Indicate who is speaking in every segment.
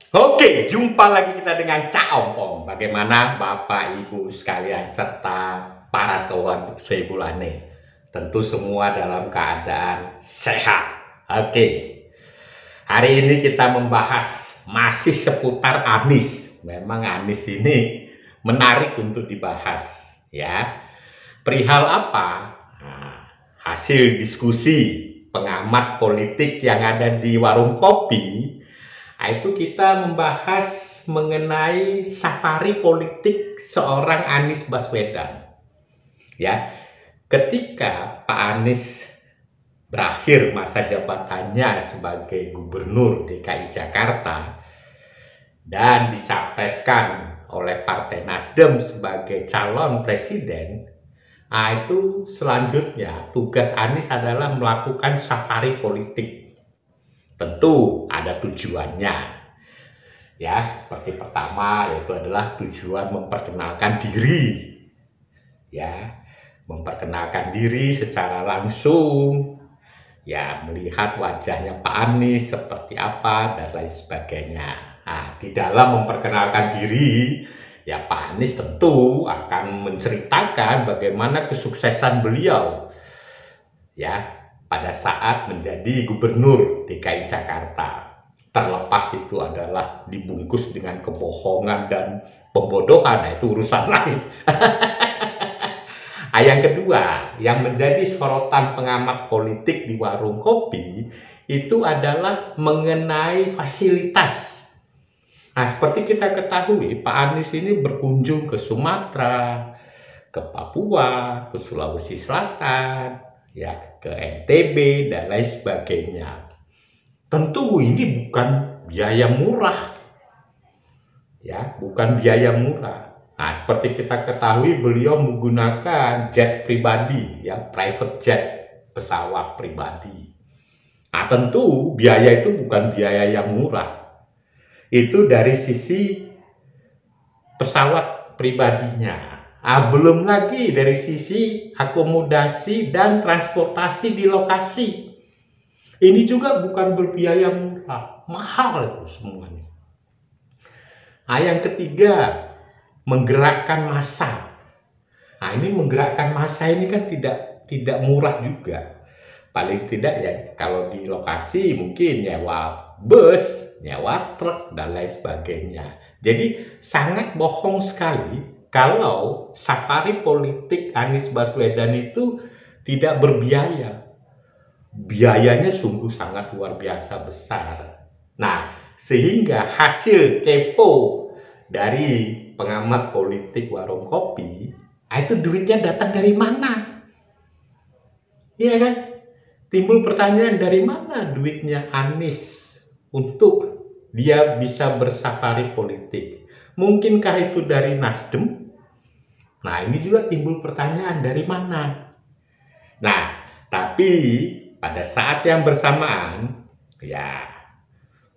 Speaker 1: Oke, jumpa lagi kita dengan Cak Ompong. Bagaimana Bapak Ibu sekalian serta para sobat Sebulane? Tentu semua dalam keadaan sehat. Oke, hari ini kita membahas masih seputar Anies. Memang Anies ini menarik untuk dibahas, ya. Perihal apa? Nah, hasil diskusi pengamat politik yang ada di warung kopi. Nah, itu kita membahas mengenai safari politik seorang Anies Baswedan. Ya, ketika Pak Anies berakhir masa jabatannya sebagai Gubernur DKI Jakarta dan dicapreskan oleh Partai Nasdem sebagai calon presiden, nah itu selanjutnya tugas Anies adalah melakukan safari politik. Tentu ada tujuannya. Ya, seperti pertama yaitu adalah tujuan memperkenalkan diri. Ya, memperkenalkan diri secara langsung. Ya, melihat wajahnya Pak Anies seperti apa dan lain sebagainya. Nah, di dalam memperkenalkan diri, ya Pak Anies tentu akan menceritakan bagaimana kesuksesan beliau. Ya, pada saat menjadi Gubernur DKI Jakarta. Terlepas itu adalah dibungkus dengan kebohongan dan pembodohan, nah itu urusan lain. Yang kedua, yang menjadi sorotan pengamat politik di warung kopi itu adalah mengenai fasilitas. Nah, seperti kita ketahui, Pak Anies ini berkunjung ke Sumatera, ke Papua, ke Sulawesi Selatan, ya, ke NTB dan lain sebagainya. Tentu ini bukan biaya murah, ya, bukan biaya murah. Nah, seperti kita ketahui beliau menggunakan jet pribadi, ya, private jet, pesawat pribadi. Nah, tentu biaya itu bukan biaya yang murah. Itu dari sisi pesawat pribadinya. Nah, belum lagi dari sisi akomodasi dan transportasi di lokasi. Ini juga bukan berbiaya murah, mahal itu semuanya. Nah, yang ketiga, menggerakkan massa. Nah, ini menggerakkan massa ini kan tidak murah juga. Paling tidak ya kalau di lokasi mungkin nyewa bus, nyewa truk dan lain sebagainya. Jadi sangat bohong sekali kalau safari politik Anies Baswedan itu tidak berbiaya. Biayanya sungguh sangat luar biasa besar. Nah, sehingga hasil kepo dari pengamat politik warung kopi, itu duitnya datang dari mana? Iya kan? Timbul pertanyaan, dari mana duitnya Anies untuk dia bisa bersafari politik? Mungkinkah itu dari Nasdem? Nah, ini juga timbul pertanyaan, dari mana? Nah, tapi pada saat yang bersamaan, ya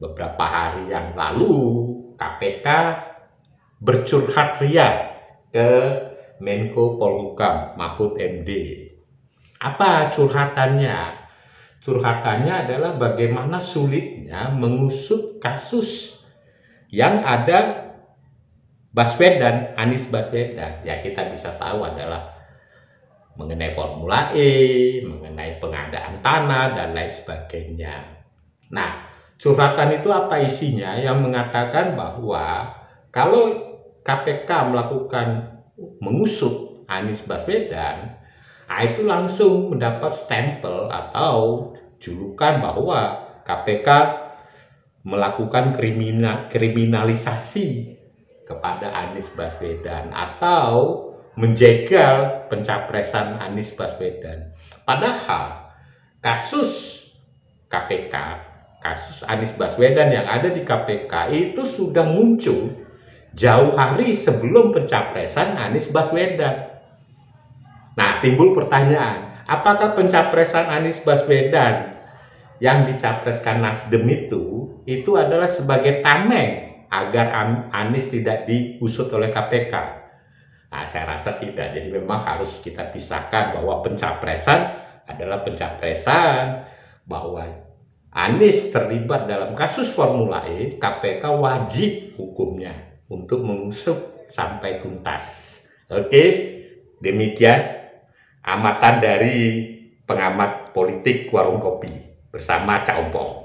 Speaker 1: beberapa hari yang lalu KPK bercurhat ria ke Menko Polhukam Mahfud MD. Apa curhatannya? Curhatannya adalah bagaimana sulitnya mengusut kasus yang ada Baswedan, Anies Baswedan. Ya, kita bisa tahu adalah mengenai Formula E, mengenai pengadaan tanah dan lain sebagainya. Nah, curhatan itu apa isinya? Yang mengatakan bahwa kalau KPK melakukan mengusut Anies Baswedan, itu langsung mendapat stempel atau julukan bahwa KPK melakukan kriminalisasi kepada Anies Baswedan atau menjegal pencapresan Anies Baswedan. Padahal kasus KPK, kasus Anies Baswedan yang ada di KPK itu sudah muncul jauh hari sebelum pencapresan Anies Baswedan. Nah, timbul pertanyaan, apakah pencapresan Anies Baswedan yang dicapreskan Nasdem itu adalah sebagai tameng agar Anies tidak diusut oleh KPK? Nah, saya rasa tidak. Jadi memang harus kita pisahkan bahwa pencapresan adalah pencapresan, bahwa Anies terlibat dalam kasus Formula E, KPK wajib hukumnya untuk mengusut sampai tuntas. Oke, demikian amatan dari pengamat politik Warung Kopi bersama Cak Ompong.